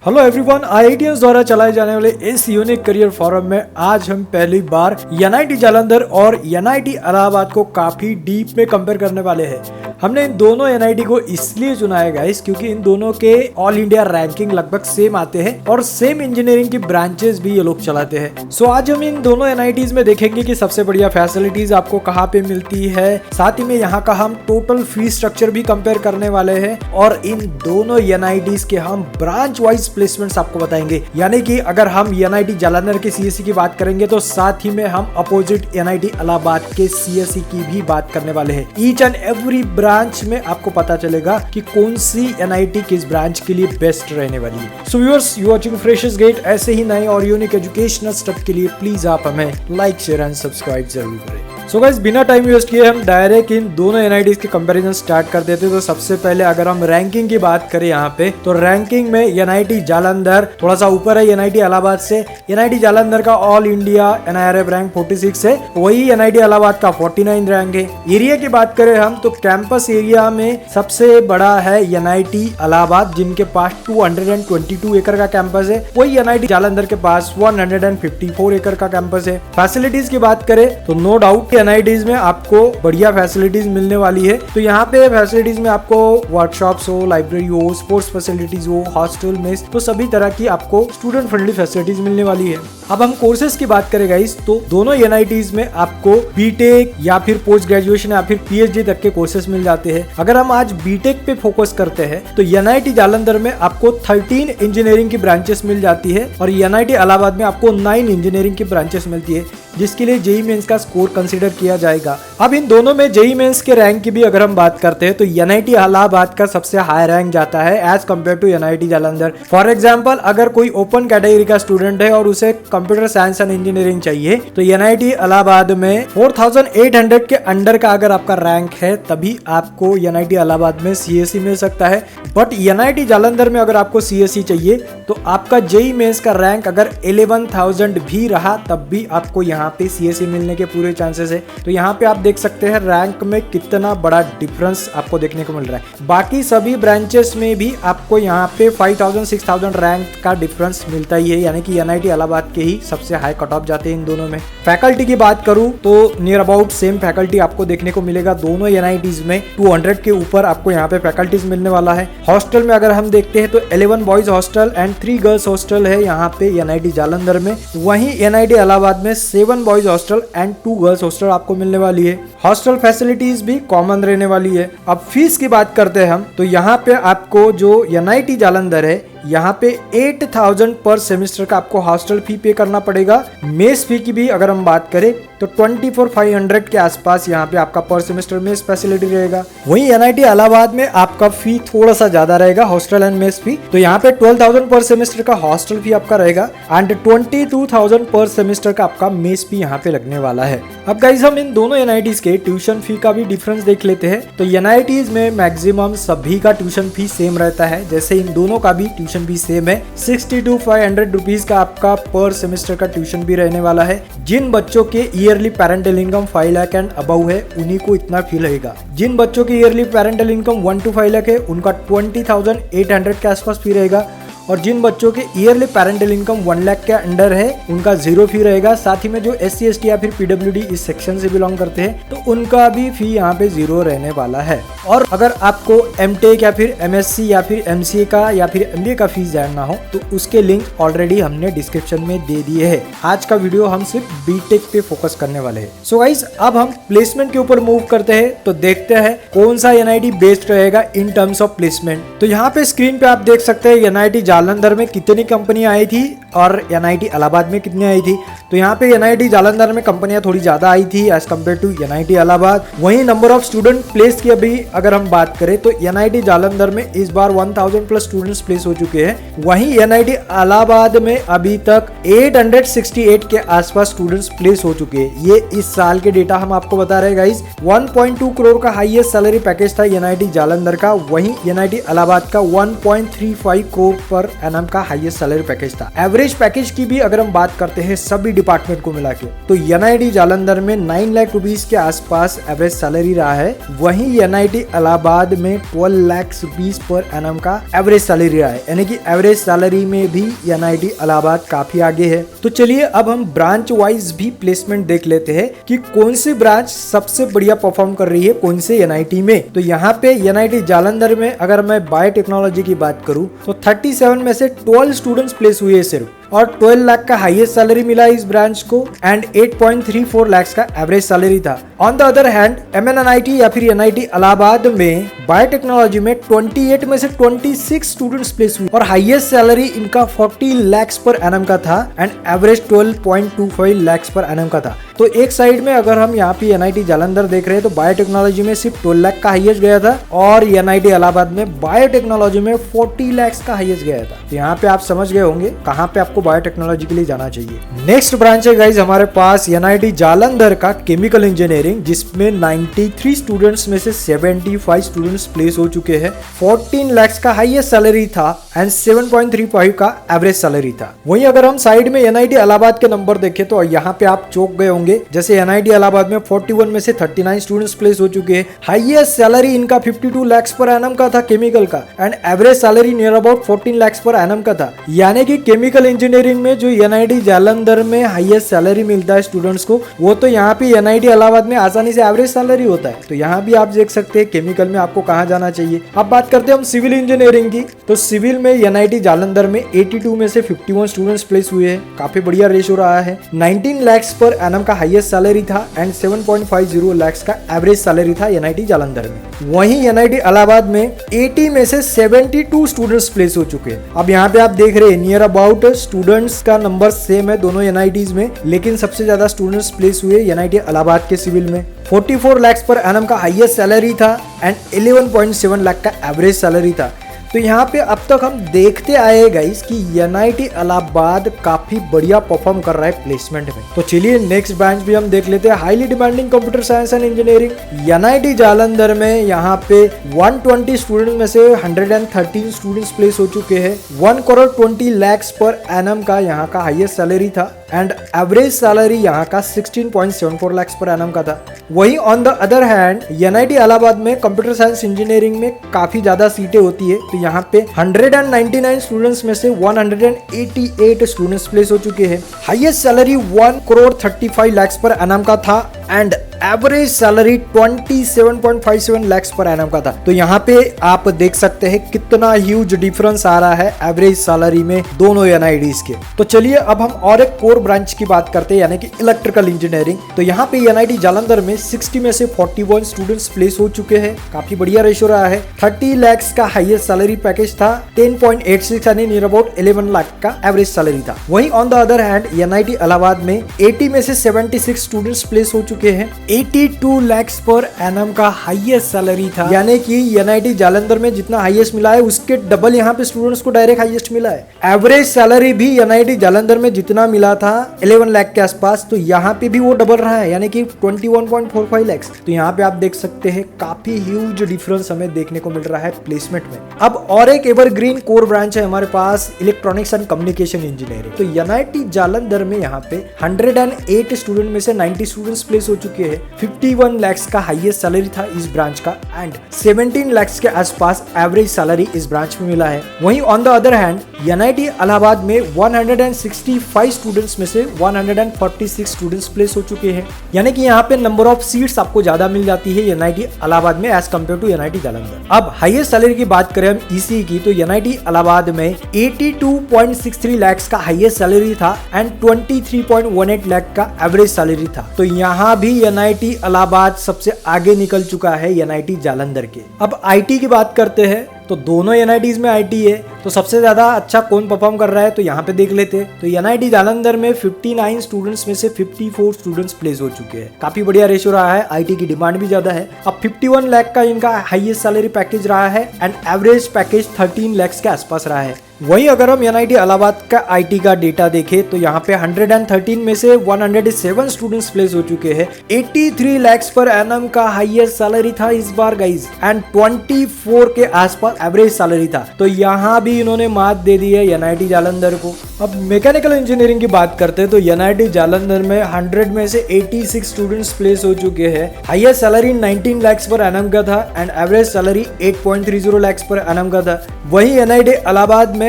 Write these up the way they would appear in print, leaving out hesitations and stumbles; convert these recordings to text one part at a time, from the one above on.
Hello everyone, IITs द्वारा चलाए जाने वाले इस यूनिक करियर फोरम में आज हम पहली बार एनआईटी जालंधर और एनआईटी इलाहाबाद को काफी डीप में कंपेयर करने वाले हैं। हमने इन दोनों एनआईटी को इसलिए चुना है गाइस क्योंकि इन दोनों के ऑल इंडिया रैंकिंग लगभग सेम आते हैं और सेम इंजीनियरिंग की ब्रांचेस भी ये लोग चलाते हैं। सो आज हम इन दोनों एनआईटीज में देखेंगे कि सबसे बढ़िया फैसिलिटीज आपको कहाँ पे मिलती है, साथ ही में यहाँ का हम टोटल फीस स्ट्रक्चर भी कंपेयर करने वाले हैं और इन दोनों एनआईटीज के हम ब्रांच वाइज प्लेसमेंट्स आपको बताएंगे। यानी कि अगर हम एनआईटी जालंधर के सीएससी की बात करेंगे तो साथ ही में हम अपोजिट एनआईटी इलाहाबाद के सीएससी की भी बात करने वाले हैं। ईच एंड एवरी ब्रांच में आपको पता चलेगा कि कौन सी एनआईटी किस ब्रांच के लिए बेस्ट रहने वाली है। So viewers, you watching freshers gate. ऐसे ही नए और यूनिक एजुकेशनल स्टफ के लिए प्लीज आप हमें लाइक, शेयर एंड सब्सक्राइब जरूर करें। सो गाइस, बिना टाइम वेस्ट किए हम डायरेक्ट इन दोनों एनआईटीज के कंपैरिजन स्टार्ट कर देते हैं। तो सबसे पहले अगर हम रैंकिंग की बात करें यहाँ पे, तो रैंकिंग में एनआईटी जालंधर थोड़ा सा ऊपर है एनआईटी इलाहाबाद से। एनआईटी जालंधर का ऑल इंडिया एनआईआरएफ रैंक 46 है, वही एनआईटी इलाहाबाद का 49 रैंक है। एरिया की बात करें हम तो कैंपस एरिया में सबसे बड़ा है एनआईटी इलाहाबाद, जिनके पास 222 एकड़ का कैंपस है। वही एनआईटी जालंधर के पास 154 एकड़ का कैंपस है। फैसिलिटीज की बात करें तो नो डाउट एनआईटीज में आपको बढ़िया फैसिलिटीज मिलने वाली है। तो यहाँ पे फैसिलिटीज में आपको वर्कशॉप्स हो, लाइब्रेरी हो, स्पोर्ट्स फैसिलिटीज हो, हॉस्टल मेस, तो सभी तरह की आपको स्टूडेंट फ्रेंडली फैसिलिटीज मिलने वाली है। अब हम कोर्सेज की बात करें गाइस, तो दोनों एनआईटीज में आपको बीटेक या फिर पोस्ट ग्रेजुएशन या फिर पीएचडी तक के कोर्सेज मिल जाते हैं। अगर हम आज बीटेक पे फोकस करते हैं तो एनआईटी जालंधर में आपको 13 इंजीनियरिंग की ब्रांचेस मिल जाती है और एनआईटी इलाहाबाद में आपको 9 इंजीनियरिंग की ब्रांचेस मिलती है, जिसके लिए जेईई मेंस का स्कोर कंसीडर किया जाएगा। अब इन दोनों में जेईई मेंस के रैंक की भी अगर हम बात करते हैं तो एनआईटी इलाहाबाद का सबसे हाई रैंक जाता है as compare to NIT Jalandhar. For example, अगर कोई ओपन कैटेगरी का स्टूडेंट है और उसे कंप्यूटर साइंस एंड इंजीनियरिंग चाहिए तो एनआईटी इलाहाबाद में 4800 के अंडर का अगर आपका रैंक है तभी आपको एनआईटी इलाहाबाद में सीएससी मिल सकता है। बट एनआईटी जालंधर में अगर आपको सीएससी चाहिए तो आपका जेईई मेंस का रैंक अगर 11,000 भी रहा तब भी आपको यहाँ पे सीएससी मिलने के पूरे चांसेस है। तो यहाँ पे आप देख सकते हैं रैंक में कितना बड़ा डिफरेंस आपको देखने को मिल रहा है। बाकी सभी ब्रांचेस में भी आपको यहाँ पे 5,000 6,000 रैंक का डिफरेंस मिलता ही है, यानी कि एनआईटी इलाहाबाद के ही सबसे हाई कट ऑफ जाते हैं इन दोनों में। फैकल्टी की बात करूँ तो नियर अबाउट सेम फैकल्टी आपको देखने को मिलेगा दोनों एनआईटीज में। 200 के ऊपर आपको यहाँ पे फैकल्टीज मिलने वाला है। हॉस्टल में अगर हम देखते हैं तो 11 boys hostel and 3 girls hostel है यहाँ पे एनआईटी जालंधर में। वहीं एनआईटी इलाहाबाद में 7 boys hostel and 2 girls hostel आपको मिलने वाली है। हॉस्टल फैसिलिटीज भी कॉमन रहने वाली है। अब फीस की बात करते हैं हम तो यहाँ पे आपको जो एनआईटी जालंधर है यहाँ पे 8,000 पर सेमेस्टर का आपको हॉस्टल फी पे करना पड़ेगा। मेस फी की भी अगर हम बात करें तो 24,500 के आसपास यहाँ पे आपका पर सेमेस्टर मेस फैसिलिटी रहेगा। वहीं एनआईटी इलाहाबाद में आपका फी थोड़ा सा ज्यादा रहेगा, हॉस्टल एंड मेस फी। तो यहाँ पे 12,000 पर सेमेस्टर का हॉस्टल फी आपका रहेगा एंड 22,000 पर सेमेस्टर का आपका मेस फी यहाँ पे लगने वाला है। अब गाइज, हम इन दोनों एनआईटीज के ट्यूशन फी का भी डिफरेंस देख लेते हैं। तो एनआईटीज में मैक्सिमम सभी का ट्यूशन फी सेम रहता है, जैसे इन दोनों का भी ट्यूशन भी सेम है। 62,500 रुपीज का आपका पर सेमेस्टर का ट्यूशन भी रहने वाला है। जिन बच्चों के yearly parental income 5 lakh and above है उन्हीं को इतना फी लगेगा। जिन बच्चों की yearly parental income 1 to 5 lakh है उनका 20,800 के आसपास फी रहेगा और जिन बच्चों के ईयरली पेरेंटल इनकम 1 लाख के अंडर है उनका 0 फी रहेगा। साथ ही में जो SC ST या फिर PWD इस सेक्शन से बिलोंग करते हैं तो उनका भी फी यहाँ पे 0 रहने वाला है। और अगर आपको MTech या फिर MSc या फिर MCA का या फिर MBA का फीस जानना हो तो उसके लिंक ऑलरेडी हमने डिस्क्रिप्शन में दे दिए है। आज का वीडियो हम सिर्फ बीटेक पे फोकस करने वाले हैं। सो गाइस, अब हम प्लेसमेंट के ऊपर मूव करते हैं तो देखते हैं कौन सा एनआईटी बेस्ट रहेगा इन टर्म्स ऑफ प्लेसमेंट। तो यहाँ पे स्क्रीन पे आप देख सकते हैं एनआईटी जालंधर में कितनी कंपनियां आई थी और एनआईटी इलाहाबाद में कितनी आई थी। तो यहाँ पे एनआईटी जालंधर में कंपनियां थोड़ी ज्यादा आई थी as compare to NIT Allahabad. वहीं नंबर ऑफ स्टूडेंट प्लेस की अभी अगर हम बात करें तो एनआईटी जालंधर में इस बार 1000 प्लस स्टूडेंट्स प्लेस हो चुके हैं। वहीं एनआईटी इलाहाबाद में अभी तक 868 के आसपास स्टूडेंट्स प्लेस हो चुके हैं। ये इस साल के डेटा हम आपको बता रहे हैं गाइस। 1.2 करोड़ का हाईएस्ट सैलरी पैकेज था एनआईटी जालंधर का, वहीं एनआईटी इलाहाबाद का 1.35 करोड़ पर पर एनम का हाईएस्ट सैलरी पैकेज था। एवरेज पैकेज की भी अगर हम बात करते हैं सभी डिपार्टमेंट को मिला के, तो एनआईटी जालंधर में 9 लाख रुपीस के आसपास एवरेज सैलरी रहा है। वहीं एनआईटी इलाहाबाद में 12 लाख रुपीस पर एनम का एवरेज सैलरी रहा है, यानी कि एवरेज सैलरी में भी एनआईटी इलाहाबाद काफी आगे है। तो चलिए अब हम ब्रांच वाइज भी प्लेसमेंट देख लेते हैं कि कौन सी ब्रांच सबसे बढ़िया परफॉर्म कर रही है कौन से एनआईटी में। तो यहाँ पे एनआईटी जालंधर में अगर मैं बायोटेक्नोलॉजी की बात करूं तो 37 में से 12 स्टूडेंट्स प्लेस हुए सिर्फ, और 12 लाख का हाईएस्ट सैलरी मिला इस ब्रांच को एंड 8.34 लाख का एवरेज सैलरी था। On the other hand MNNIT या फिर एनआईटी इलाहाबाद में बायोटेक्नोलॉजी में 28 में से 26 स्टूडेंट्स प्लेस हुए और हाईएस्ट सैलरी इनका 40 लाख पर एनम का था and average 12.25 lakh per annum का था। तो एक साइड में अगर हम यहाँ पे एनआईटी जालंधर देख रहे हैं तो बायोटेक्नोलॉजी में सिर्फ 12 लाख का हाईएस्ट गया था और एनआईटी इलाहाबाद में बायोटेक्नोलॉजी में 40 लाख का हाईएस्ट गया था। तो यहाँ पे आप समझ गए होंगे कहाँ पे आपको बायोटेक्नोलॉजी के लिए जाना चाहिए। नेक्स्ट ब्रांच है गाइज हमारे पास एनआईटी जालंधर का केमिकल इंजीनियरिंग, जिसमें 93 स्टूडेंट्स में से 75 स्टूडेंट्स प्लेस हो चुके हैं। 14 लाख का हाईएस्ट सैलरी था एंड 7.35 का एवरेज सैलरी था। वहीं अगर हम साइड में एनआईटी इलाहाबाद के नंबर देखें तो यहाँ पे आप चौंक गए होंगे, जैसे एनआईटी इलाहाबाद में 41 में से 39 स्टूडेंट्स प्लेस हो चुके हैं। हाईएस्ट सैलरी इनका 52 लाख पर एनम का था केमिकल का and average salary near about 14 lakh per annum का था। यानी कि केमिकल इंजीनियरिंग में जो एनआईटी जालंधर में हाईएस्ट सैलरी मिलता है स्टूडेंट्स को, वो तो यहाँ पे एनआईटी इलाहाबाद में आसानी से एवरेज सैलरी होता है। तो यहाँ भी आप देख सकते हैं केमिकल में आपको कहाँ जाना चाहिए। अब बात करते हैं हम सिविल इंजीनियरिंग की, तो सिविल में एनआईटी जालंधर में 82 में से 51 स्टूडेंट्स प्लेस हुए हैं, काफी बढ़िया रेशो रहा है। 19 लाख पर एनम का हाईएस्ट सैलरी था एंड 7.50 लाख का एवरेज सैलरी था एनआईटी जालंधर में। वहीं एनआईटी इलाहाबाद में 80 में से 72 स्टूडेंट्स प्लेस हो चुके हैं। अब यहाँ पे आप देख रहे हैं नियर अबाउट स्टूडेंट्स का नंबर सेम है दोनों एनआईटीज में, लेकिन सबसे ज्यादा स्टूडेंट्स प्लेस हुए एनआईटी इलाहाबाद के सिविल में। 44 लाख पर एनम का हाईएस्ट सैलरी था एंड 11.7 लाख का एवरेज सैलरी था। तो यहाँ पे अब तक हम देखते आए गाइस कि एनआईटी इलाहाबाद काफी बढ़िया परफॉर्म कर रहा है प्लेसमेंट में। तो चलिए नेक्स्ट ब्रांच भी हम देख लेते हैं, highly demanding computer science and engineering. NIT Jalandhar में यहाँ पे 120 स्टूडेंट में से 113 स्टूडेंट्स प्लेस हो चुके हैं। 1 करोड़ 20 लाख पर एनम का यहाँ का हाईएस्ट सैलरी था एंड एवरेज सैलरी यहाँ का 16.74 लाख पर एनम का था। वहीं on the other hand NIT Allahabad में कंप्यूटर साइंस इंजीनियरिंग में काफी ज्यादा सीटें होती है, तो यहाँ पे 199 स्टूडेंट्स में से 188 स्टूडेंट्स प्लेस हो चुके हैं। Highest salary 1 crore 35 lakh per annum का था and average salary 27.57 lakh per annum का था। तो यहाँ पे आप देख सकते हैं कितना ह्यूज डिफरेंस आ रहा है एवरेज सैलरी में दोनों एनआईटीज के। तो चलिए अब हम और एक कोर ब्रांच की बात करते हैं, यानी कि इलेक्ट्रिकल इंजीनियरिंग। तो यहाँ पे एनआईटी जालंधर में 60 में से 41 स्टूडेंट्स प्लेस हो चुके हैं, काफी बढ़िया रेशो रहा है। 30 लाख का हाईएस्ट सैलरी पैकेज था, 10.86 यानी नियर अबाउट 11 लाख का एवरेज सैलरी था। वहीं on the other hand NIT Allahabad में 80 में से 76 स्टूडेंट्स प्लेस हो चुके हैं। 82 लाख पर एनम का हाईएस्ट सैलरी था, यानी कि एनआईटी जालंधर में जितना हाईएस्ट मिला है उसके डबल यहाँ पे स्टूडेंट्स को डायरेक्ट हाईएस्ट मिला है। एवरेज सैलरी भी एनआईटी जालंधर में जितना मिला था 11 लाख के आसपास, तो यहाँ पे भी वो डबल रहा है, यानी कि 21.45 लाख। तो यहाँ पे आप देख सकते हैं काफी ह्यूज डिफरेंस हमें देखने को मिल रहा है प्लेसमेंट में। अब और एक एवरग्रीन कोर ब्रांच है हमारे पास, इलेक्ट्रॉनिक्स एंड कम्युनिकेशन इंजीनियरिंग। तो एनआईटी जालंधर में यहाँ पे 108 स्टूडेंट में से 90 स्टूडेंट्स प्लेस हो चुके हैं। 51 लाख का हाईएस्ट सैलरी था इस ब्रांच का एंड 17 लाख के आसपास एवरेज सैलरी इस ब्रांच में मिला है। वहीं on the other hand NIT Allahabad में 165 स्टूडेंट्स में से 146 स्टूडेंट्स प्लेस हो चुके हैं, यानी कि यहाँ पे नंबर ऑफ सीट्स आपको ज्यादा मिल जाती है एनआईटी इलाहाबाद में as compare to NIT Jalandhar. अब हाईएस्ट सैलरी की बात करें हम ईसी की, तो एनआईटी इलाहाबाद में 82.63 लाख का हाईएस्ट सैलरी था एंड 23.18 लाख का एवरेज सैलरी था। तो यहाँ भी एनआईटी इलाहाबाद सबसे आगे निकल चुका है एनआईटी जालंधर के। अब आईटी की बात करते हैं, तो दोनों एनआईटीज में आईटी है, तो सबसे ज्यादा अच्छा कौन परफॉर्म कर रहा है तो यहाँ पे देख लेते हैं। तो एनआईटी जालंधर में 59 स्टूडेंट्स में से 54 स्टूडेंट्स प्लेस हो चुके हैं, काफी बढ़िया रेशो रहा है, आईटी की डिमांड भी ज्यादा है। अब 51 लाख का इनका हाईएस्ट सैलरी पैकेज रहा है एंड एवरेज पैकेज 13 लाख के आसपास रहा है। वहीं अगर हम एनआईटी इलाहाबाद का आईटी का डेटा देखें तो यहाँ पे 113 में से 107 स्टूडेंट्स प्लेस हो चुके हैं। 83 lakhs पर एनम का हाईएस्ट सैलरी था इस बार गाइज, एंड 24 के आसपास एवरेज सैलरी था। तो यहाँ भी इन्होंने मात दे दी है एनआईटी जालंधर को। अब मैकेनिकल इंजीनियरिंग की बात करते हैं तो एनआईटी जालंधर में 100 में से 86 स्टूडेंट्स प्लेस हो चुके हैं। Highest salary 19 lakhs per annum का था and average salary 8.30 lakhs per annum का था। वहीं एनआईटी इलाहाबाद में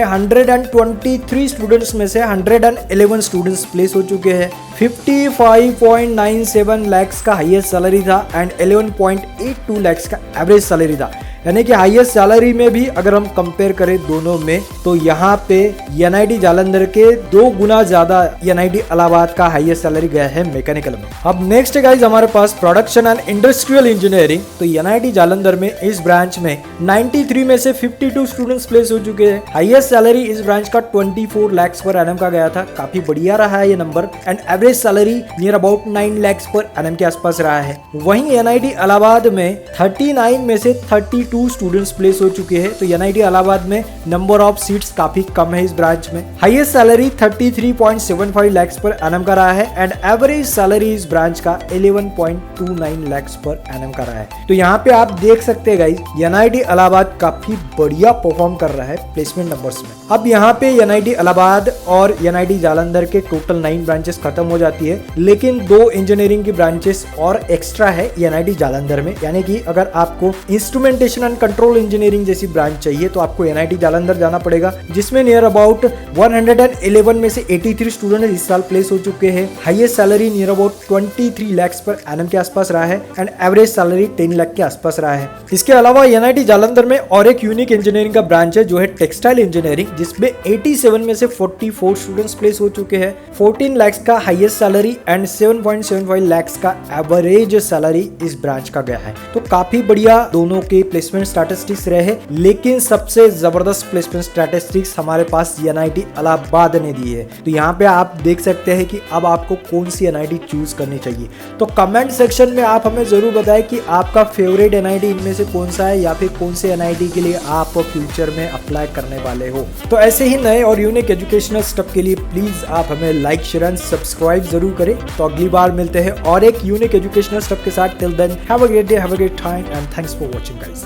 123 स्टूडेंट्स में से 111 स्टूडेंट्स प्लेस हो चुके हैं। 55.97 lakhs का हाईएस्ट सैलरी था एंड 11.82 lakhs का एवरेज सैलरी था। यानी कि हाईएस्ट सैलरी में भी अगर हम कंपेयर करें दोनों में तो यहाँ पे एनआईटी जालंधर के 2 गुना ज्यादा एनआईटी इलाहाबाद का हाईएस्ट सैलरी गया है मैकेनिकल में। अब नेक्स्ट गाइज हमारे पास प्रोडक्शन एंड इंडस्ट्रियल इंजीनियरिंग। तो एनआईटी जालंधर में इस ब्रांच में 93 में से 52 स्टूडेंट्स प्लेस हो चुके हैं। हाईएस्ट सैलरी इस ब्रांच का 24 lakhs पर एनम का गया था, काफी बढ़िया रहा है ये number, and average salary near about 9 lakhs per annum के आसपास रहा है। वहीं एनआईटी इलाहाबाद में 39 में से 32 स्टूडेंट्स प्लेस हो चुके हैं। तो एनआईटी इलाहाबाद में नंबर ऑफ सीट्स काफी कम है इस ब्रांच में। Highest salary 33.75 lakhs per annum का रहा है एंड एवरेज सैलरी इस ब्रांच का 11.29 lakhs पर एनम का रहा है। तो यहाँ पे आप देख सकते हैं गाइस एनआईटी इलाहाबाद काफी बढ़िया परफॉर्म कर रहा है प्लेसमेंट नंबर्स में। अब यहाँ पे एनआईटी इलाहाबाद और एनआईटी जालंधर के टोटल 9 ब्रांचेस खत्म हो जाती है, लेकिन 2 इंजीनियरिंग की ब्रांचेस और एक्स्ट्रा है एनआईटी जालंधर में। यानी कि अगर आपको इंस्ट्रूमेंटेशन एंड कंट्रोल इंजीनियरिंग जैसी ब्रांच चाहिए तो आपको एनआईटी जालंधर जाना पड़ेगा, जिसमें नियर अबाउट 111 में से 83 स्टूडेंट इस साल प्लेस हो चुके हैं। Highest salary near about 23 lakhs per annum के आसपास रहा है एंड एवरेज सैलरी 10 लाख के आसपास रहा है। इसके अलावा एनआईटी जालंधर में और एक यूनिक इंजीनियरिंग का ब्रांच है जो है टेक्सटाइल इंजीनियरिंग, जिसमें 87 में से 44 स्टूडेंट्स प्लेस हो चुके हैं। 14 lakhs का हाईएस्ट सैलरी एंड 7.75 lakhs का एवरेज सैलरी इस ब्रांच का गया है। तो काफी बढ़िया दोनों के प्लेसमेंट स्टैटिस्टिक्स रहे, लेकिन सबसे जबरदस्त प्लेसमेंट स्टैटिस्टिक्स हमारे पास एनआईटी इलाहाबाद ने दी है। तो यहाँ पे आप देख सकते हैं कि अब आपको कौन सी एनआईटी चूज करनी चाहिए। तो कमेंट सेक्शन में आप हमें जरूर बताएं कि आपका फेवरेट एनआईटी इनमें से कौन सा है, या फिर कौन से एनआईटी के लिए आप फ्यूचर में अप्लाई करने वाले हो। तो ऐसे ही नए और यूनिक एजुकेशनल स्टफ के लिए प्लीज आप हमें लाइक, शेयर एंड सब्सक्राइब जरूर करें। तो अगली बार मिलते हैं और एक यूनिक एजुकेशनल स्टफ के साथ। Till then have a great day, have a great time and thanks for watching guys.